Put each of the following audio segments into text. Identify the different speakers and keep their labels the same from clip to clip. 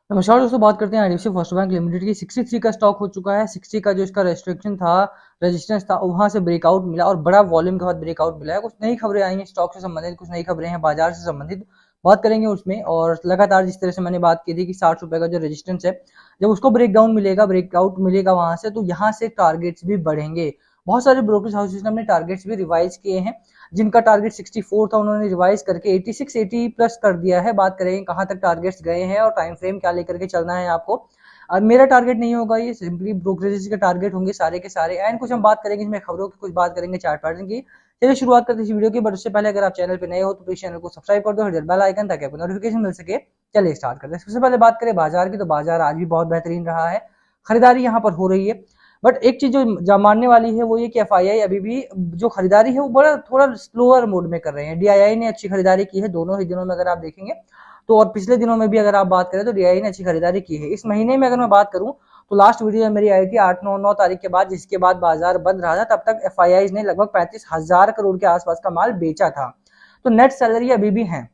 Speaker 1: नमस्कार दोस्तों, बात करते हैं आईडीएफसी फर्स्ट बैंक लिमिटेड की। 63 का स्टॉक हो चुका है। 60 का जो इसका रेस्ट्रिक्शन था, रेजिस्टेंस था, वहां से ब्रेकआउट मिला और बड़ा वॉल्यूम के बाद ब्रेकआउट मिला है। कुछ नई खबरें आई हैं स्टॉक से संबंधित, कुछ नई खबरें हैं बाजार से संबंधित, बात करेंगे उसमें। और लगातार जिस तरह से मैंने बात की थी कि 60 रुपए का जो रेजिस्टेंस है, जब उसको ब्रेकडाउन मिलेगा, ब्रेकआउट मिलेगा वहां से, तो यहाँ से टारगेट्स भी बढ़ेंगे। बहुत सारे ब्रोकरेज हाउसेज ने अपने टारगेट्स भी रिवाइज किए हैं। जिनका टारगेट 64 था, उन्होंने रिवाइज करके 86 80 प्लस कर दिया है। बात करेंगे कहां तक टारगेट्स गए हैं और टाइम फ्रेम क्या लेकर के चलना है आपको। अब मेरा टारगेट नहीं होगा, ये सिंपली ब्रोकरेज के टारगेट होंगे सारे के सारे। एंड कुछ हम बात करेंगे इसमें खबरों की, कुछ बात करेंगे चार्ट पैटर्न की। चलिए शुरुआत करते हैं इस वीडियो की, बट उससे पहले अगर आप चैनल पे नए हो तो प्लीज चैनल को सब्सक्राइब कर दो, हिट बेल आइकन, ताकि आपको नोटिफिकेशन मिल सके। चलिए स्टार्ट करते हैं। सबसे पहले बात करें बाजार की, तो बाजार आज भी बहुत बेहतरीन रहा है, खरीदारी यहाँ पर हो रही है। बट एक चीज जो मानने वाली है वो ये कि एफआईआई अभी भी जो खरीदारी है वो बड़ा थोड़ा स्लोअर मोड में कर रहे हैं। डीआईआई ने अच्छी खरीदारी की है दोनों ही दिनों में, अगर आप देखेंगे तो। और पिछले दिनों में भी अगर आप बात करें तो डीआईआई ने अच्छी खरीदारी की है। इस महीने में अगर मैं बात करूं तो लास्ट वीडियो मेरी आई थी 8 9 तारीख के बाद, जिसके बाद बाजार बंद रहा था। तब तक एफआईआई ने लगभग 35,000 करोड़ के आसपास का माल बेचा था। तो नेट सैलरी अभी भी है।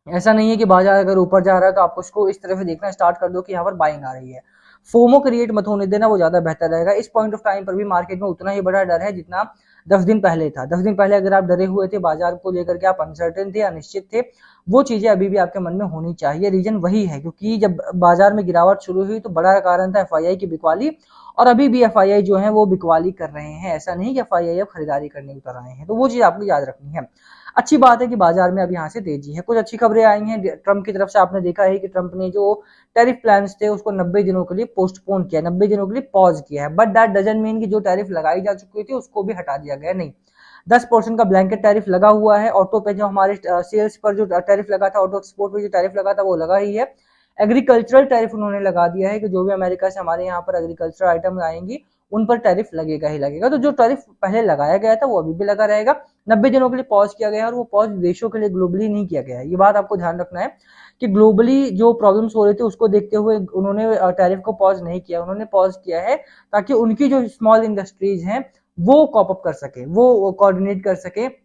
Speaker 1: ऐसा नहीं है कि बाजार अगर ऊपर जा रहा है तो आप उसको इस तरह से देखना स्टार्ट कर दो कि यहाँ पर बाइंग आ रही है। फोमो क्रिएट मत होने देना, वो ज्यादा बेहतर रहेगा। इस पॉइंट ऑफ टाइम पर भी मार्केट में उतना ही बड़ा डर है जितना 10 दिन पहले था। 10 दिन पहले अगर आप डरे हुए थे बाजार को लेकर के, आप अनसर्टेन थे, अनिश्चित थे, वो चीजें अभी भी आपके मन में होनी चाहिए। रीजन वही है क्योंकि जब बाजार में गिरावट शुरू हुई तो बड़ा कारण था एफआईआई की बिकवाली। और अभी भी एफआईआई जो है वो बिकवाली कर रहे हैं। ऐसा नहीं कि एफआईआई अब खरीदारी करने उतर आए हैं, तो वो चीज आपको याद रखनी है। अच्छी बात है कि बाजार में अब यहाँ से तेजी है। कुछ अच्छी खबरें आई हैं ट्रंप की तरफ से। आपने देखा है कि ट्रंप ने जो टैरिफ प्लान्स थे उसको 90 दिनों के लिए पोस्टपोन किया, 90 दिनों के लिए पॉज किया है। बट दैट डजंट मीन कि जो टैरिफ लगाई जा चुकी थी उसको भी हटा दिया गया, नहीं। 10% का ब्लैंकेट टैरिफ लगा हुआ है। ऑटो पे जो हमारे सेल्स पर जो टैरिफ लगा था, ऑटो एक्सपोर्ट पे जो टैरिफ लगा था वो लगा ही है। एग्रीकल्चरल टैरिफ उन्होंने लगा दिया है कि जो भी अमेरिका से हमारे यहाँ पर एग्रीकल्चर आइटम आएंगी उन पर टैरिफ लगेगा ही लगेगा। तो जो टैरिफ पहले लगाया गया था वो अभी भी लगा रहेगा। 90 दिनों के लिए पॉज किया गया है और वो पॉज देशों के लिए ग्लोबली नहीं किया गया है। ये बात आपको ध्यान रखना है कि ग्लोबली जो प्रॉब्लम्स हो रहे थे उसको देखते हुए उन्होंने टैरिफ को पॉज नहीं किया। उन्होंने पॉज किया है ताकि उनकी जो स्मॉल इंडस्ट्रीज हैं वो कॉप अप कर सके, वो कोऑर्डिनेट कर सके।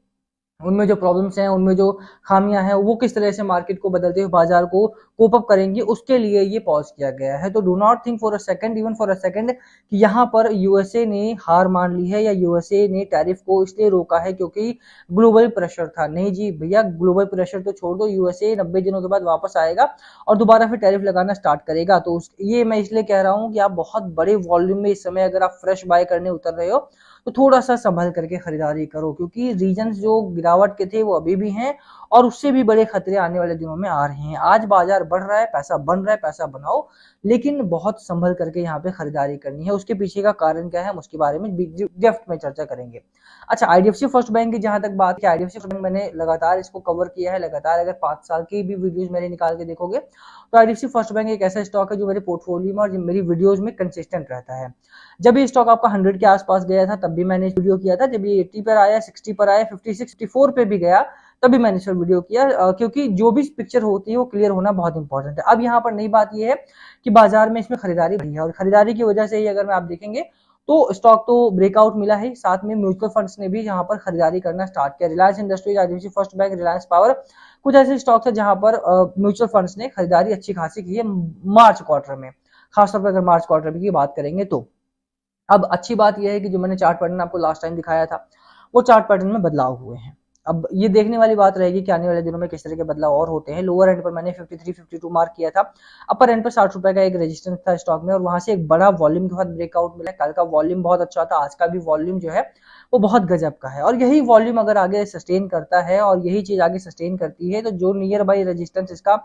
Speaker 1: उनमें जो प्रॉब्लम्स हैं, उनमें जो खामियां हैं, वो किस तरह से मार्केट को बदलते हुए बाजार को कोप अप करेंगे, उसके लिए ये पॉज किया गया है। तो do not think for a second, even for a second, कि यहाँ पर यूएसए ने हार मान ली है या यूएसए ने टैरिफ को इसलिए रोका है क्योंकि ग्लोबल प्रेशर था। नहीं जी भैया, ग्लोबल प्रेशर तो छोड़ दो, यूएसए 90 दिनों के बाद वापस आएगा और दोबारा फिर टैरिफ लगाना स्टार्ट करेगा। तो ये मैं इसलिए कह रहा हूँ कि आप बहुत बड़े वॉल्यूम में इस समय अगर आप फ्रेश बाय करने उतर रहे हो तो थोड़ा सा संभल करके खरीदारी करो, क्योंकि रीजंस जो गिरावट के थे वो अभी भी हैं और उससे भी बड़े खतरे आने वाले दिनों में आ रहे हैं। आज बाजार बढ़ रहा है, पैसा बन रहा है, पैसा बनाओ, लेकिन बहुत संभल करके यहाँ पे खरीदारी करनी है। उसके पीछे का कारण क्या है हम उसके बारे में डेप्थ में चर्चा करेंगे। अच्छा, आईडीएफसी फर्स्ट बैंक की जहां तक बात है, आईडीएफसी फर्स्ट बैंक मैंने लगातार इसको कवर किया है। लगातार अगर 5 साल की भी वीडियोज मैंने निकाल के देखोगे तो आईडीएफसी फर्स्ट बैंक एक ऐसा स्टॉक है जो मेरे पोर्टफोलियो में और मेरी वीडियोज में कंसिस्टेंट रहता है। जब ये स्टॉक आपका 100 के आसपास गया था तब भी मैंने वीडियो किया था। जब ये 80 पर आया, 60 पर आया, 56 64 पे भी गया तभी मैंने इस पर वीडियो किया, क्योंकि जो भी पिक्चर होती है वो क्लियर होना बहुत इंपॉर्टेंट है। अब यहाँ पर नई बात ये है कि बाजार में इसमें खरीदारी बढ़ी है और खरीदारी की वजह से ही अगर मैं आप देखेंगे तो स्टॉक तो ब्रेकआउट मिला है। साथ में म्यूचुअल फंड्स ने भी यहाँ पर खरीदारी करना स्टार्ट किया। Reliance industries, IDFC first bank, Reliance power, कुछ ऐसे स्टॉक्स है जहां पर म्यूचुअल फंड्स ने खरीदारी अच्छी खासी की है मार्च क्वार्टर में। खासतौर पर अगर मार्च क्वार्टर की बात करेंगे तो अब अच्छी बात यह है कि जो मैंने चार्ट पैटर्न आपको लास्ट टाइम दिखाया था वो चार्ट पैटर्न में बदलाव हुए हैं। अब ये देखने वाली बात रहेगी कि आने वाले दिनों में किस तरह के बदलाव और होते हैं। लोअर एंड पर मैंने 53 52 मार्क किया था। अपर एंड पर 60 रुपए का एक रेजिस्टेंस था स्टॉक में और वहां से एक बड़ा वॉल्यूम के बाद ब्रेकआउट मिला। कल का वॉल्यूम बहुत अच्छा था, आज का भी वॉल्यूम जो है वो बहुत गजब का है। और यही वॉल्यूम अगर आगे सस्टेन करता है और यही चीज आगे सस्टेन करती है तो जो नियर बाई रेजिस्टेंस इसका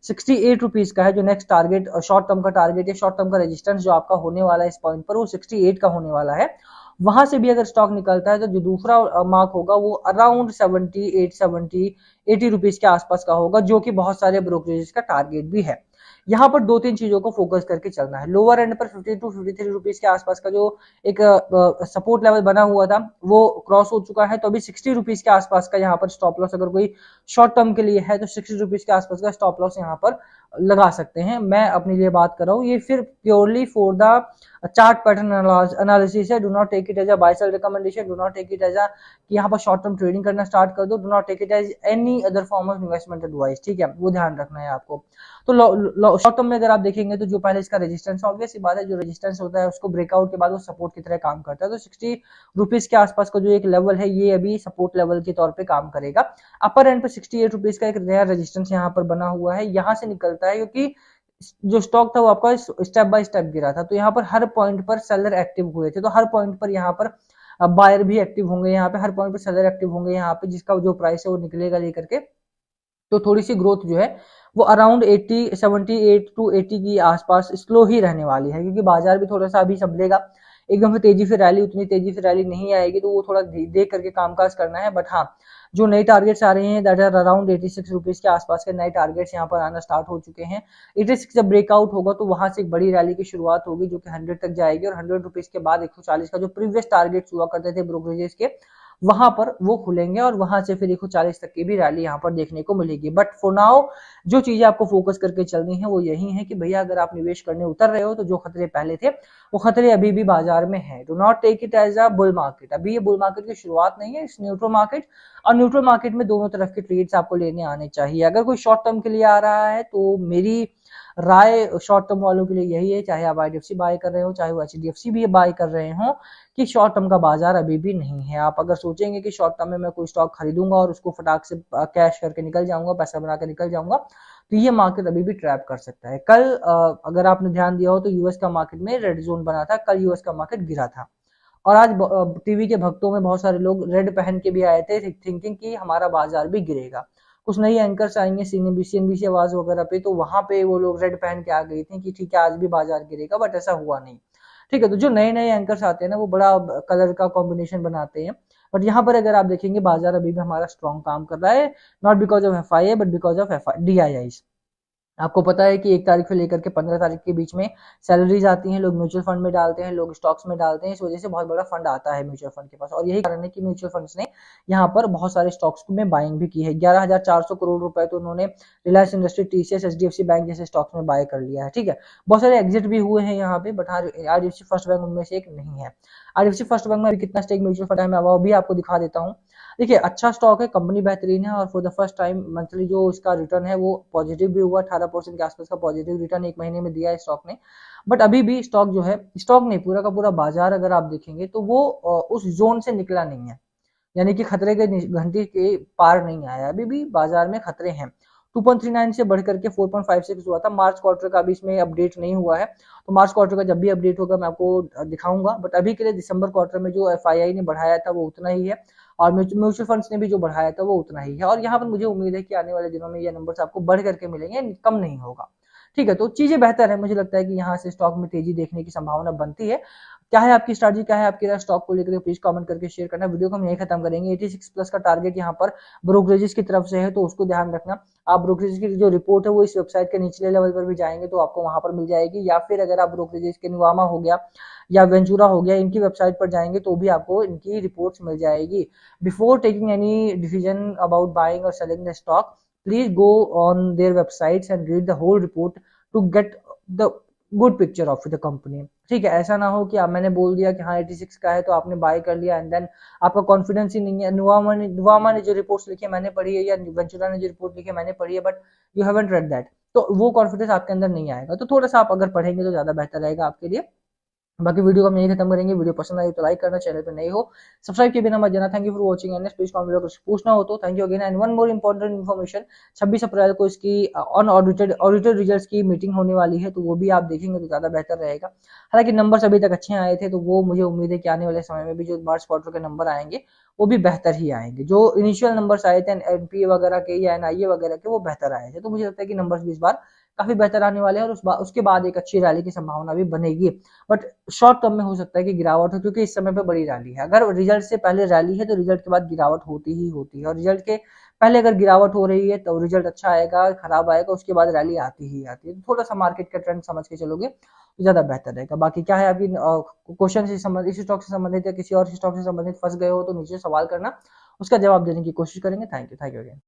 Speaker 1: 68 रुपीज का है, जो नेक्स्ट टारगेट शॉर्ट टर्म का टारगेट है, शॉर्ट टर्म का रेजिस्टेंस जो आपका होने वाला है इस पॉइंट पर वो 68 का होने वाला है। वहां से भी अगर स्टॉक निकलता है तो जो दूसरा मार्क होगा वो अराउंड 80 रुपीज के आसपास का होगा, जो कि बहुत सारे ब्रोकरेज का टारगेट भी है। यहाँ पर 2 3 चीजों को फोकस करके चलना है। लोअर एंड पर 52 53 रुपीज के आसपास का जो एक सपोर्ट लेवल बना हुआ था वो क्रॉस हो चुका है। तो अभी 60 रुपीज के आसपास का यहाँ पर स्टॉप लॉस अगर कोई शॉर्ट टर्म के लिए है तो 60 रुपीज के आसपास का स्टॉप लॉस यहाँ पर लगा सकते हैं। मैं अपने लिए बात कर रहा हूँ, ये फिर purely for the chart pattern analysis है। Do not take it as a buy sell recommendation, do not take it as a कि यहाँ पर शॉर्ट टर्म ट्रेडिंग करना स्टार्ट कर दो, do not take it as any other form of investment advice, ठीक है, वो ध्यान रखना है आपको। तो शॉर्ट टर्म में अगर आप देखेंगे तो जो पहले इसका रेजिस्टेंस, ऑब्वियस सी बात है, जो रेजिस्टेंस होता है उसको ब्रेकआउट के बाद वो सपोर्ट की तरह काम करता है। तो 60 रुपीज के आसपास का जो एक लेवल है ये अभी सपोर्ट लेवल के तौर पे काम करेगा। अपर एंड पे 68 रुपीज का एक नया रेजिस्टेंस यहाँ पर बना हुआ है, यहाँ से निकलता है, क्योंकि जो स्टॉक था वो आपका स्टेप बाय स्टेप गिरा था। तो यहाँ पर हर पॉइंट पर सेलर एक्टिव हुए थे, तो हर पॉइंट पर यहाँ पर बायर भी एक्टिव होंगे, यहाँ पे हर पॉइंट पर सेलर एक्टिव होंगे, यहाँ पे जिसका जो प्राइस है वो निकलेगा लेकर के। तो थोड़ी सी ग्रोथ जो है वो अराउंड 80 78 टू 80 की आसपास स्लो ही रहने वाली है, क्योंकि बाजार भी थोड़ा सा अभी संभलेगा। एकदम से तेजी से रैली, उतनी तेजी से रैली नहीं आएगी, तो वो थोड़ा देख करके कामकाज करना है। बट हाँ, जो नए टारगेट्स आ रहे हैं दैट आर अराउंड 86 रुपीज के आसपास के नए टारगेट्स यहाँ पर आना स्टार्ट हो चुके हैं। 86 जब ब्रेकआउट होगा तो वहां से एक बड़ी रैली की शुरुआत होगी जो कि 100 तक जाएगी, और 100 रुपीज के बाद 140 का जो प्रीवियस टारगेट्स हुआ करते थे ब्रोकरेजेस के, वहां पर वो खुलेंगे, और वहां से फिर 140 तक की भी रैली यहाँ पर देखने को मिलेगी। बट फॉर नाउ जो चीजें आपको फोकस करके चलनी है वो यही है कि भैया अगर आप निवेश करने उतर रहे हो तो जो खतरे पहले थे वो खतरे अभी भी बाजार में है। Do not take it as a bull market, अभी ये बुल मार्केट की शुरुआत नहीं है, इस न्यूट्रल मार्केट, और न्यूट्रल मार्केट में दोनों तरफ के ट्रेड्स आपको लेने आने चाहिए। अगर कोई शॉर्ट टर्म के लिए आ रहा है तो मेरी राय शॉर्ट टर्म वालों के लिए यही है, चाहे आप IDFC बाय कर रहे हो, चाहे वो HDFC भी बाय कर रहे हो, कि शॉर्ट टर्म का बाजार अभी भी नहीं है। आप अगर सोचेंगे कि शॉर्ट टर्म में मैं कोई स्टॉक खरीदूंगा और उसको फटाक से कैश करके निकल जाऊंगा, पैसा बना के निकल जाऊंगा, तो ये मार्केट अभी भी ट्रैप कर सकता है। कल अगर आपने ध्यान दिया हो तो यूएस का मार्केट में रेड जोन बना था, कल यूएस का मार्केट गिरा था, और आज टीवी के भक्तों में बहुत सारे लोग रेड पहन के भी आए थे, थिंकिंग कि हमारा बाजार भी गिरेगा। कुछ नई एंकर्स आएंगे सीएनबीसी आवाज वगैरह पे, तो वहां पे वो लोग रेड पहन के आ गई थी कि ठीक है आज भी बाजार गिरेगा, बट ऐसा हुआ नहीं। ठीक है, तो जो नए नए एंकर्स आते हैं ना वो बड़ा कलर का कॉम्बिनेशन बनाते हैं। बट यहाँ पर अगर आप देखेंगे बाजार अभी भी हमारा स्ट्रॉन्ग काम कर रहा है, not because of FIA but because of DII। आपको पता है कि 1 तारीख से लेकर के 15 तारीख के बीच में सैलरीज आती हैं, लोग म्यूचुअल फंड में डालते हैं, लोग स्टॉक्स में डालते हैं, इस वजह से बहुत बड़ा फंड आता है म्यूचुअल फंड के पास, और यही कारण है कि म्यूचुअल फंड्स ने यहाँ पर बहुत सारे स्टॉक्स में बाइंग भी की है। 11,400 करोड़ रुपए तो उन्होंने Reliance industry, TCS, HDFC bank जैसे स्टॉक्स में बाय कर लिया है। ठीक है, बहुत सारे एग्जिट भी हुए हैं यहाँ पे, बट हाँ IDFC फर्स्ट बैंक उनमें से एक नहीं है। IDFC फर्स्ट बैंक में अभी कितना स्टेक म्यूचुअल फंड है मैं वो भी आपको दिखा देता हूँ। देखिए अच्छा स्टॉक है, कंपनी बेहतरीन है, और for the first time monthly जो इसका रिटर्न है वो पॉजिटिव भी हुआ, 18% के आसपास का पॉजिटिव रिटर्न एक महीने में दिया है स्टॉक ने। बट अभी भी स्टॉक जो है, स्टॉक नहीं पूरा का पूरा बाजार अगर आप देखेंगे तो वो उस जोन से निकला नहीं है, यानी कि खतरे के घंटी के पार नहीं आया, अभी भी बाजार में खतरे हैं। 2.39 से बढ़ करके 4.56 हुआ था। मार्च क्वार्टर का भी इसमें अपडेट नहीं हुआ है, तो मार्च क्वार्टर का जब भी अपडेट होगा मैं आपको दिखाऊंगा। बट अभी के लिए दिसंबर क्वार्टर में जो FII ने बढ़ाया था वो उतना ही है, और म्यूचुअल फंड्स ने भी जो बढ़ाया था वो उतना ही है, और यहाँ पर मुझे उम्मीद है कि आने वाले दिनों में ये नंबर्स आपको बढ़ करके मिलेंगे, कम नहीं होगा। ठीक है, तो चीजें बेहतर है, मुझे लगता है कि यहाँ से स्टॉक में तेजी देखने की संभावना बनती है। क्या है आपकी स्ट्रैटेजी, क्या है आपकी राय स्टॉक को लेकर, प्लीज कमेंट करके शेयर करना। वीडियो को हम यही खत्म करेंगे। 86 प्लस का टारगेट यहाँ पर ब्रोकरेजेस की तरफ से है, तो उसको ध्यान रखना। आप ब्रोकरेजेस की जो रिपोर्ट है वो इस वेबसाइट के निचले लेवल पर भी जाएंगे तो आपको वहां पर मिल जाएगी, या फिर अगर आप ब्रोकरेजेस के नुवामा हो गया या वेंचुरा हो गया इनकी वेबसाइट पर जाएंगे तो भी आपको इनकी रिपोर्ट्स मिल जाएगी। Before taking any decision about buying और selling the stock, please go on their websites and read the whole report to get the good picture of the company. ठीक है, ऐसा ना हो कि आप मैंने बोल दिया कि हाँ 86 का है तो आपने बाय कर लिया एंड देन आपका कॉन्फिडेंस ही नहीं है। नुवामा ने जो रिपोर्ट्स लिखी है मैंने पढ़ी है, या वेंचुरा ने जो रिपोर्ट लिखी है मैंने पढ़ी है, but you haven't read that, तो वो कॉन्फिडेंस आपके अंदर नहीं आएगा। तो थोड़ा सा आप अगर पढ़ेंगे तो ज्यादा बेहतर रहेगा आपके लिए। बाकी वीडियो को हम यही खत्म करेंगे। वीडियो पसंद आई तो लाइक करना, चैनल पे नए हो सब्सक्राइब किए बिना मत जाना। Thank you for watching and please comment video कुछ पूछना हो तो thank you again. And one more important information, 26 अप्रैल को इसकी ऑडिटेड रिजल्ट्स की मीटिंग होने वाली है, तो वो भी आप देखेंगे तो ज्यादा बेहतर रहेगा। हालांकि नंबर्स अभी तक अच्छे आए थे, तो वो मुझे उम्मीद है कि आने वाले समय में भी जो मार्च क्वार्टर के नंबर आएंगे वो भी बेहतर ही आएंगे। जो इनिशियल नंबर्स आए थे NPA वगैरह के या NIA वगैरह के वो बेहतर आए थे, तो मुझे लगता है कि नंबर्स भी इस बार काफी बेहतर आने वाले हैं, और उसके बाद एक अच्छी रैली की संभावना भी बनेगी। बट शॉर्ट टर्म में हो सकता है कि गिरावट हो, क्योंकि इस समय पे बड़ी रैली है। अगर रिजल्ट से पहले रैली है तो रिजल्ट के बाद गिरावट होती ही होती है, और रिजल्ट के पहले अगर गिरावट हो रही है तो रिजल्ट अच्छा आएगा, खराब आएगा, उसके बाद रैली आती ही आती है। तो थोड़ा सा मार्केट का ट्रेंड समझ के चलोगे तो ज्यादा बेहतर रहेगा। बाकी क्या है आपकी क्वेश्चन से संबंधित, इस स्टॉक से संबंधित या किसी और स्टॉक से संबंधित फंस गए हो तो नीचे सवाल करना, उसका जवाब देने की कोशिश करेंगे। Thank you again.